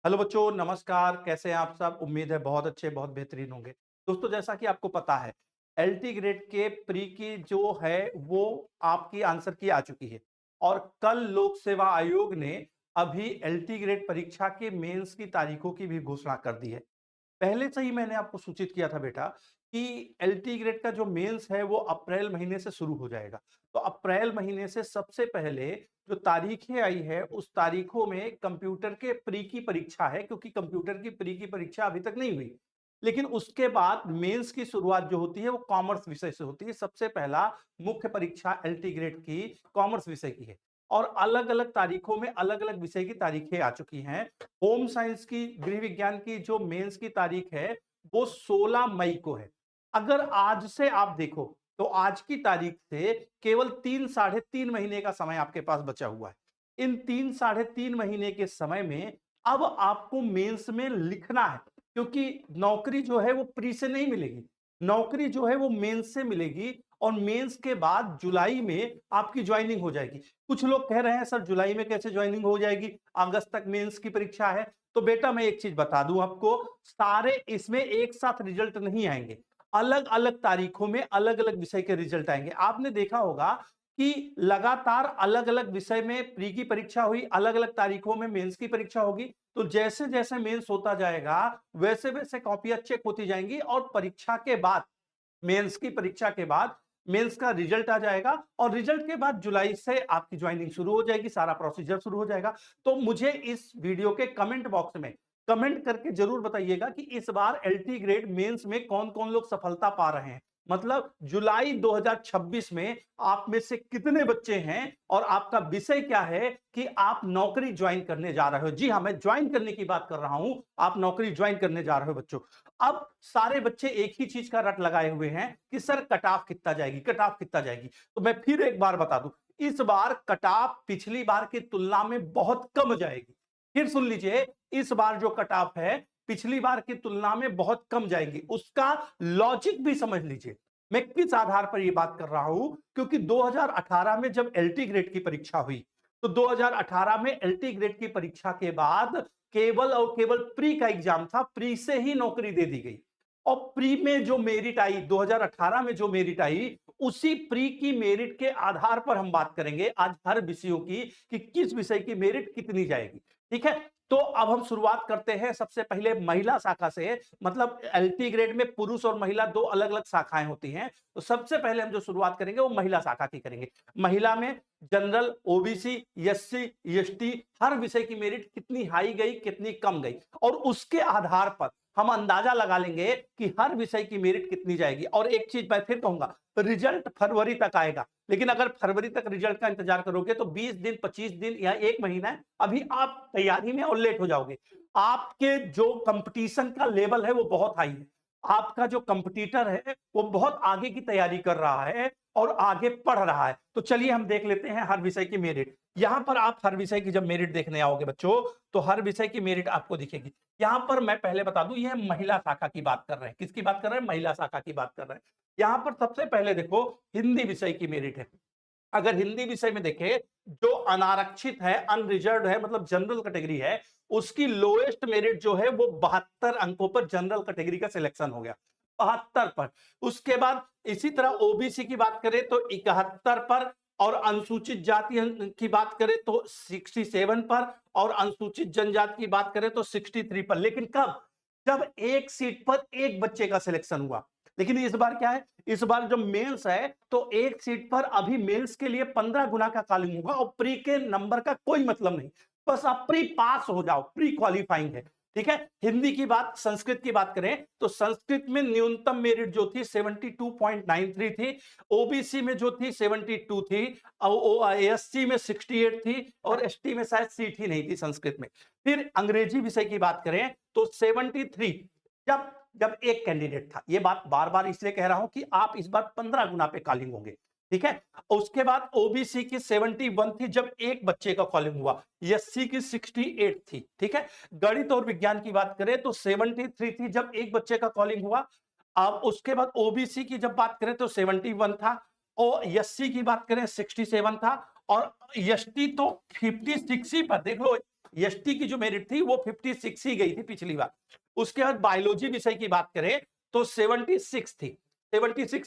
Hello बच्चों, नमस्कार। कैसे हैं आप सब? उम्मीद है बहुत अच्छे, बहुत बेहतरीन होंगे। दोस्तों, जैसा कि आपको पता है, एलटी ग्रेड के प्री की जो है वो आपकी आंसर की आ चुकी है और कल लोक सेवा आयोग ने अभी एलटी ग्रेड परीक्षा के मेंस की तारीखों की भी घोषणा कर दी है। पहले से ही मैंने आपको सूचित किया था बेटा कि एलटी ग्रेड का जो मेंस है वो अप्रैल महीने से शुरू हो जाएगा। तो अप्रैल महीने से सबसे पहले जो तारीखें आई है उस तारीखों में कंप्यूटर के प्री की परीक्षा है, क्योंकि कंप्यूटर की प्री की परीक्षा अभी तक नहीं हुई। लेकिन उसके बाद मेंस की शुरुआत जो होती है वो कॉमर्स विषय से होती है। सबसे पहला मुख्य परीक्षा एलटी ग्रेड की कॉमर्स विषय की है और अलग अलग तारीखों में अलग अलग विषय की तारीखें आ चुकी हैं। होम साइंस की, गृह विज्ञान की जो मेंस की तारीख है वो 16 मई को है। अगर आज से आप देखो तो आज की तारीख से केवल 3 साढ़े 3 महीने का समय आपके पास बचा हुआ है। इन 3 साढ़े 3 महीने के समय में अब आपको मेंस में लिखना है, क्योंकि नौकरी जो है वो प्री से नहीं मिलेगी। नौकरी जो है वो मेंस से मिलेगी और मेंस के बाद जुलाई में आपकी ज्वाइनिंग हो जाएगी। कुछ लोग कह रहे हैं सर जुलाई में कैसे ज्वाइनिंग हो जाएगी, अगस्त तक मेंस की परीक्षा है। तो बेटा मैं एक चीज बता दूं आपको, सारे इसमें एक साथ रिजल्ट नहीं आएंगे। अलग अलग तारीखों में अलग अलग विषय के रिजल्ट आएंगे। आपने देखा होगा कि लगातार अलग अलग विषय में प्री की परीक्षा हुई, अलग अलग तारीखों में मेंस की परीक्षा होगी। तो जैसे जैसे मेंस होता जाएगा वैसे वैसे कॉपियां चेक होती जाएंगी और परीक्षा के बाद, मेंस की परीक्षा के बाद मेंस का रिजल्ट आ जाएगा और रिजल्ट के बाद जुलाई से आपकी ज्वाइनिंग शुरू हो जाएगी, सारा प्रोसीजर शुरू हो जाएगा। तो मुझे इस वीडियो के कमेंट बॉक्स में कमेंट करके जरूर बताइएगा कि इस बार एलटी ग्रेड मेंस में कौन कौन लोग सफलता पा रहे हैं। मतलब जुलाई 2026 में आप में से कितने बच्चे हैं और आपका विषय क्या है कि आप नौकरी ज्वाइन करने जा रहे हो। जी हाँ, मैं ज्वाइन करने की बात कर रहा हूं, आप नौकरी ज्वाइन करने जा रहे हो बच्चों। अब सारे बच्चे एक ही चीज का रट लगाए हुए हैं कि सर कट ऑफ कितना जाएगी, कट ऑफ कितना जाएगी। तो मैं फिर एक बार बता दूं, इस बार कट ऑफ पिछली बार की तुलना में बहुत कम जाएगी। फिर सुन लीजिए, इस बार जो कट ऑफ है पिछली बार की तुलना में बहुत कम जाएगी। उसका लॉजिक भी समझ लीजिए। मैं किस आधार पर यह बात कर रहा हूं, क्योंकि 2018 में जब एलटी ग्रेड की परीक्षा हुई तो 2018 में एलटी ग्रेड की परीक्षा के बाद केवल और केवल प्री का एग्जाम था, प्री से ही नौकरी दे दी गई। और प्री में जो मेरिट आई, 2018 में जो मेरिट आई, उसी प्री की मेरिट के आधार पर हम बात करेंगे आज हर विषयों की कि किस विषय की मेरिट कितनी जाएगी। ठीक है, तो अब हम शुरुआत करते हैं सबसे पहले महिला शाखा से। मतलब एलटी ग्रेड में पुरुष और महिला दो अलग अलग शाखाएं होती हैं। तो सबसे पहले हम जो शुरुआत करेंगे वो महिला शाखा की करेंगे। महिला में जनरल, ओबीसी, एससी, एसटी हर विषय की मेरिट कितनी हाई गई, कितनी कम गई, और उसके आधार पर हम अंदाजा लगा लेंगे कि हर विषय की मेरिट कितनी जाएगी। और एक चीज मैं फिर कहूंगा, रिजल्ट फरवरी तक आएगा, लेकिन अगर फरवरी तक रिजल्ट का इंतजार करोगे तो 20 दिन, 25 दिन या एक महीना है, अभी आप तैयारी में और लेट हो जाओगे। आपके जो कंपटीशन का लेवल है वो बहुत हाई है। आपका जो कंपटीटर है वो बहुत आगे की तैयारी कर रहा है और आगे पढ़ रहा है। तो चलिए हम देख लेते हैं हर विषय की मेरिट। यहां पर आप हर विषय की जब मेरिट देखने आओगे बच्चों, तो हर विषय की मेरिट आपको दिखेगी। यहां पर मैं पहले बता दूं, यह महिला शाखा की बात कर रहे हैं। किसकी बात कर रहे हैं? महिला शाखा की बात कर रहे हैं। यहां पर सबसे पहले देखो हिंदी विषय की मेरिट है। अगर हिंदी विषय में देखें, जो अनारक्षित है, अनरिजर्व है, मतलब जनरल कैटेगरी है, उसकी लोएस्ट मेरिट जो है वो 72 अंकों पर जनरल कैटेगरी का सिलेक्शन हो गया, 72 पर। उसके बाद इसी तरह ओबीसी की बात करें तो 71 पर, और अनुसूचित जाति की बात करें तो 67 पर, और अनुसूचित जनजाति की बात करें तो 63 पर। लेकिन कब? जब एक सीट पर एक बच्चे का सिलेक्शन हुआ। लेकिन इस बार क्या है, इस बार जब मेंस है तो एक सीट पर अभी मेंस के लिए 15 गुना का कॉलिंग होगा और प्री के नंबर का कोई मतलब नहीं। बस आप प्री पास हो जाओ, प्री क्वालिफाइंग है। ठीक है, हिंदी की बात, संस्कृत की बात करें तो संस्कृत में न्यूनतम मेरिट जो थी 72.93 थी, ओबीसी में जो थी 72 थी, एससी में 68 थी, और एसटी में शायद सीट ही नहीं थी संस्कृत में। फिर अंग्रेजी विषय की बात करें तो 73, जब जब एक कैंडिडेट था। ये बात बार बार इसलिए कह रहा हूं कि आप इस बार 15 गुना पे कॉलिंग होंगे। ठीक है, उसके बाद ओबीसी की 71 थी जब एक बच्चे का कॉलिंग हुआ, एससी की 68 थी। ठीक है, गणित और विज्ञान की बात करें तो 73 थी जब एक बच्चे का कॉलिंग हुआ। अब उसके बाद ओबीसी की जब बात करें तो 71 था, और एससी की बात करें 67 था, और एसटी तो 56 ही पर। देख लो, एसटी की जो मेरिट थी वो 56 ही गई थी पिछली बार। उसके बाद बायोलॉजी विषय की बात करें तो 76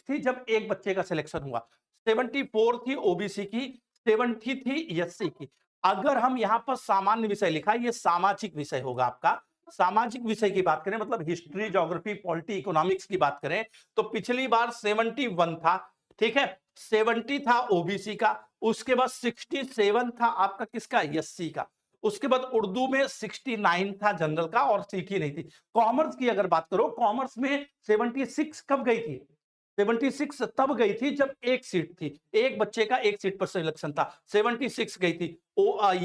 थी जब एक बच्चे का सिलेक्शन हुआ, 74 थी ओबीसी की, 70 थी एससी की। अगर हम यहाँ पर सामान्य विषय लिखा, ये सामाजिक विषय होगा आपका। सामाजिक विषय की बात करें मतलब हिस्ट्री, ज्योग्राफी, पॉलिटी, इकोनॉमिक्स की बात करें तो पिछली बार 71 था, ठीक है, 70 था ओबीसी का, उसके बाद 67 था आपका किसका, एससी का, उसके बाद उर्दू में 69 था जनरल का और सीट ही नहीं थी। कॉमर्स की अगर बात करो, कॉमर्स में 76 कब गई थी, 76 तब गई थी जब एक सीट थी, एक बच्चे का एक सीट पर सिलेक्शन था, 76 गई थी।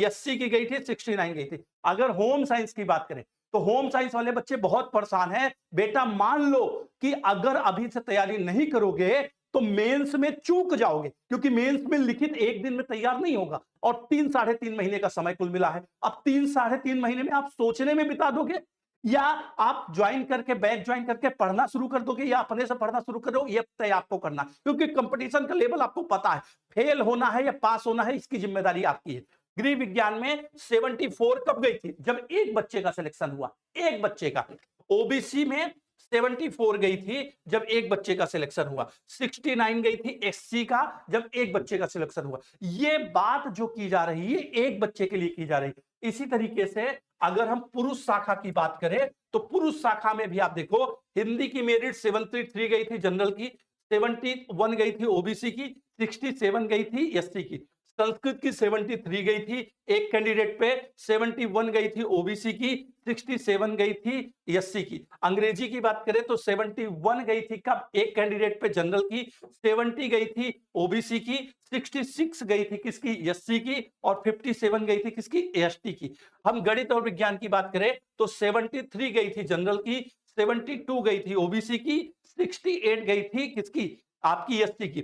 एससी की गई थी, 69 गई थी। अगर होम साइंस की बात करें तो होम साइंस वाले बच्चे बहुत परेशान हैं। बेटा मान लो कि अगर अभी से तैयारी नहीं करोगे तो मेंस में चूक जाओगे, क्योंकि मेंस में लिखित एक दिन में तैयार नहीं होगा और 3-3.5 महीने का समय कुल मिला है। अब 3-3.5 महीने में आप सोचने में बिता दोगे या आप ज्वाइन करके बैच ज्वाइन करके पढ़ना शुरू कर दोगे या अपने से पढ़ना शुरू करो, ये तय आपको करना, क्योंकि कंपटीशन का लेवल आपको पता है। फेल होना है या पास होना है, इसकी जिम्मेदारी आपकी है। गृह विज्ञान में 74 कब गई थी, जब एक बच्चे का सिलेक्शन हुआ, एक बच्चे का। ओबीसी में 74 गई थी जब एक बच्चे का सिलेक्शन हुआ, 69 गई थी एससी का जब एक बच्चे का सिलेक्शन हुआ। ये बात जो की जा रही है एक बच्चे के लिए की जा रही है। इसी तरीके से अगर हम पुरुष शाखा की बात करें तो पुरुष शाखा में भी आप देखो, हिंदी की मेरिट 73 गई थी जनरल की, 71 गई थी ओबीसी की, 67 गई थी एससी की। संस्कृत की 73 गई थी एक कैंडिडेट पे, 71 गई थी ओबीसी की, 67 गई थी एससी की। अंग्रेजी की बात करें तो 71 गई थी कब, एक कैंडिडेट पे जनरल की, 70 गई थी ओबीसी की, 66 गई थी किसकी, एससी की, और 57 गई थी किसकी, एसटी की। हम गणित और विज्ञान की बात करें तो 73 गई थी जनरल की, 72 गई थी ओबीसी की, 68 गई थी किसकी, आपकी एसटी की।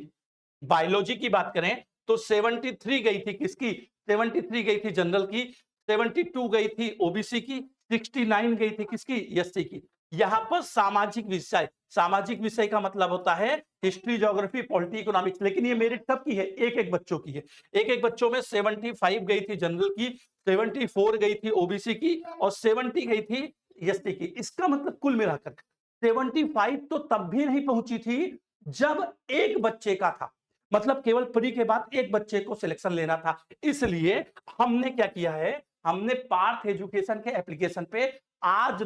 बायोलॉजी की बात करें तो 73 गई थी किसकी, 73 गई थी जनरल की, 72 गई थी ओबीसी की, 69 गई थी किसकी, एससी की। यहां पर सामाजिक विषय, सामाजिक विषय का मतलब होता है हिस्ट्री, ज्योग्राफी, पॉलिटी, इकोनॉमिक्स। लेकिन ये मेरिट कब की है, एक एक बच्चों की है। एक एक बच्चों में 75 गई थी जनरल की, 74 गई थी ओबीसी की और 70 गई थी एसटी की। इसका मतलब कुल मिलाकर 75 तो तब भी नहीं पहुंची थी जब एक बच्चे का था, मतलब केवल प्री के बाद एक बच्चे को सिलेक्शन लेना था। इसलिए हमने क्या किया है, हमने पार्थ एजुकेशन के एप्लीकेशन पे आज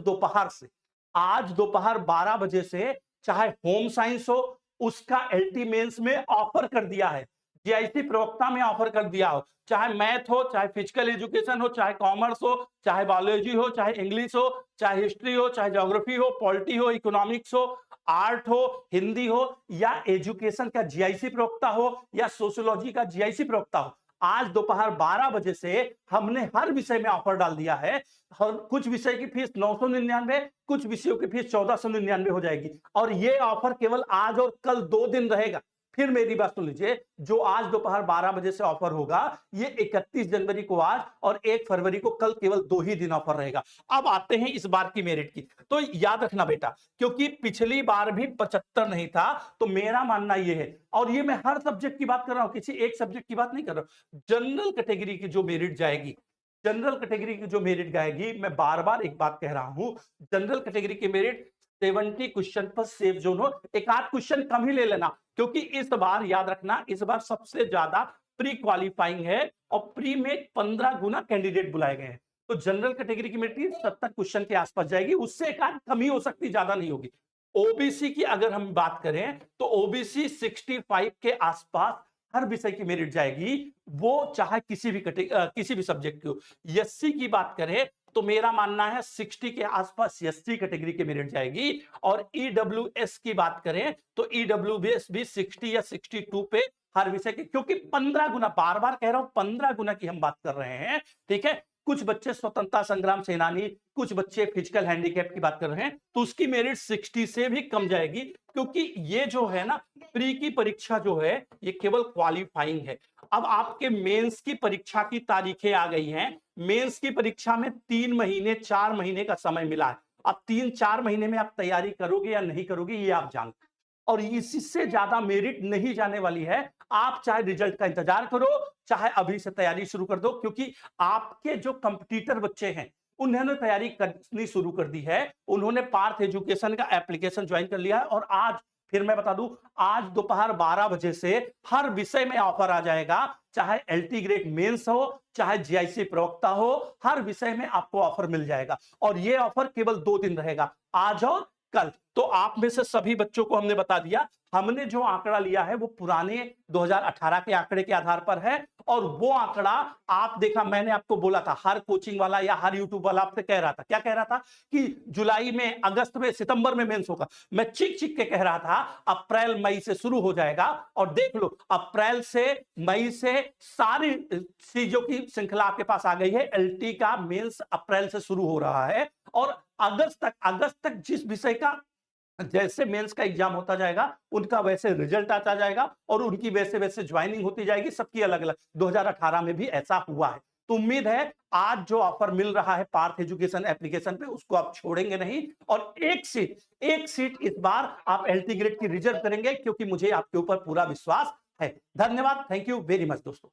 दोपहर 12 बजे से चाहे होम साइंस हो उसका एलटी मेंस में ऑफर कर दिया है, जीआईसी प्रवक्ता में ऑफर कर दिया हो, चाहे मैथ हो, चाहे फिजिकल एजुकेशन हो, चाहे कॉमर्स हो, चाहे बायोलॉजी हो, चाहे इंग्लिश हो, चाहे हिस्ट्री हो, चाहे ज्योग्राफी हो, पॉलिटी हो, इकोनॉमिक्स हो, आर्ट हो, हिंदी हो, या एजुकेशन का जीआईसी प्रवक्ता हो या सोशियोलॉजी का जीआईसी प्रवक्ता हो। आज दोपहर 12 बजे से हमने हर विषय में ऑफर डाल दिया है। कुछ विषय की फीस 999, कुछ विषयों की फीस 1499 हो जाएगी और ये ऑफर केवल आज और कल 2 दिन रहेगा। फिर मेरी बात सुन लीजिए, जो आज दोपहर 12 बजे से ऑफर होगा ये 31 जनवरी को आज और 1 फरवरी को कल, केवल 2 ही दिन ऑफर रहेगा। अब आते हैं इस बार की मेरिट की। तो याद रखना बेटा, क्योंकि पिछली बार भी 75 नहीं था, तो मेरा मानना यह है, और ये मैं हर सब्जेक्ट की बात कर रहा हूं, किसी एक सब्जेक्ट की बात नहीं कर रहा हूं। जनरल कैटेगरी की जो मेरिट जाएगी, जनरल कैटेगरी की जो मेरिट जाएगी, मैं बार बार एक बात कह रहा हूं, जनरल कैटेगरी की मेरिट 70 क्वेश्चन पर सेफ जोन हो, एक आध क्वेश्चन कम ही ले लेना, क्योंकि इस बार याद रखना, इस बार सबसे ज्यादा प्री क्वालिफाइंग है और प्री में 15 गुना कैंडिडेट बुलाए गए हैं। तो जनरल कैटेगरी की मेरिट 70 क्वेश्चन के आसपास जाएगी, उससे एक आध कम ही हो सकती, ज्यादा नहीं होगी। ओबीसी की अगर हम बात करें तो ओबीसी 65 के आसपास हर विषय की मेरिट जाएगी, वो चाहे किसी भी सब्जेक्ट की हो। एससी की बात करें तो मेरा मानना है 60 के आसपास एससी कैटेगरी की मेरिट जाएगी, और ईडब्ल्यूएस की बात करें तो ईडब्ल्यूएस भी 60 या 62 पे हर विषय की, क्योंकि 15 गुना, बार बार कह रहा हूं 15 गुना की हम बात कर रहे हैं, ठीक है। कुछ बच्चे स्वतंत्रता संग्राम सेनानी, कुछ बच्चे फिजिकल हैंडीकैप की बात कर रहे हैं, तो उसकी मेरिट 60 से भी कम जाएगी, क्योंकि ये जो है ना, प्री की परीक्षा जो है ये केवल क्वालिफाइंग है। अब आपके मेंस की परीक्षा की तारीखें आ गई हैं। मेंस की परीक्षा में 3 महीने 4 महीने का समय मिला है। अब 3-4 महीने में आप तैयारी करोगे या नहीं करोगे ये आप जानते हैं, और इससे ज्यादा मेरिट नहीं जाने वाली है। आप चाहे रिजल्ट का इंतजार करो, चाहे अभी से तैयारी शुरू कर दो, क्योंकि आपके जो कंपटीटर बच्चे हैं उन्होंने तैयारी करनी शुरू कर दी है। उन्होंने पार्थ एजुकेशन का एप्लीकेशन ज्वाइन कर लिया है और आज फिर मैं बता दूं, आज दोपहर 12 बजे से हर विषय में ऑफर आ जाएगा, चाहे एलटी ग्रेड मेंस हो, चाहे जीआईसी प्रवक्ता हो, हर विषय में आपको ऑफर मिल जाएगा। और यह ऑफर केवल 2 दिन रहेगा, आज और कल। तो आप में से सभी बच्चों को हमने बता दिया, हमने जो आंकड़ा लिया है वो पुराने 2018 के आंकड़े के आधार पर है। और वो आंकड़ा आप देखा, मैंने आपको बोला था, हर कोचिंग वाला या हर यूट्यूब वाला आपसे कह रहा था, क्या कह रहा था कि जुलाई में, अगस्त में, सितंबर में मेंस होगा। मैं चीख चीख के कह रहा था अप्रैल मई से शुरू हो जाएगा। और देख लो, अप्रैल से मई से सारी चीजों की श्रृंखला आपके पास आ गई है। एलटी का मेंस अप्रैल से शुरू हो रहा है और अगस्त तक जिस विषय का जैसे मेंस का एग्जाम होता जाएगा उनका वैसे रिजल्ट आता जाएगा और उनकी वैसे वैसे ज्वाइनिंग होती जाएगी, सबकी अलग अलग। 2018 में भी ऐसा हुआ है। तो उम्मीद है आज जो ऑफर मिल रहा है पार्थ एजुकेशन एप्लीकेशन पे, उसको आप छोड़ेंगे नहीं और एक सीट इस बार आप एलटी ग्रेड की रिजर्व करेंगे, क्योंकि मुझे आपके ऊपर पूरा विश्वास है। धन्यवाद, थैंक यू वेरी मच दोस्तों।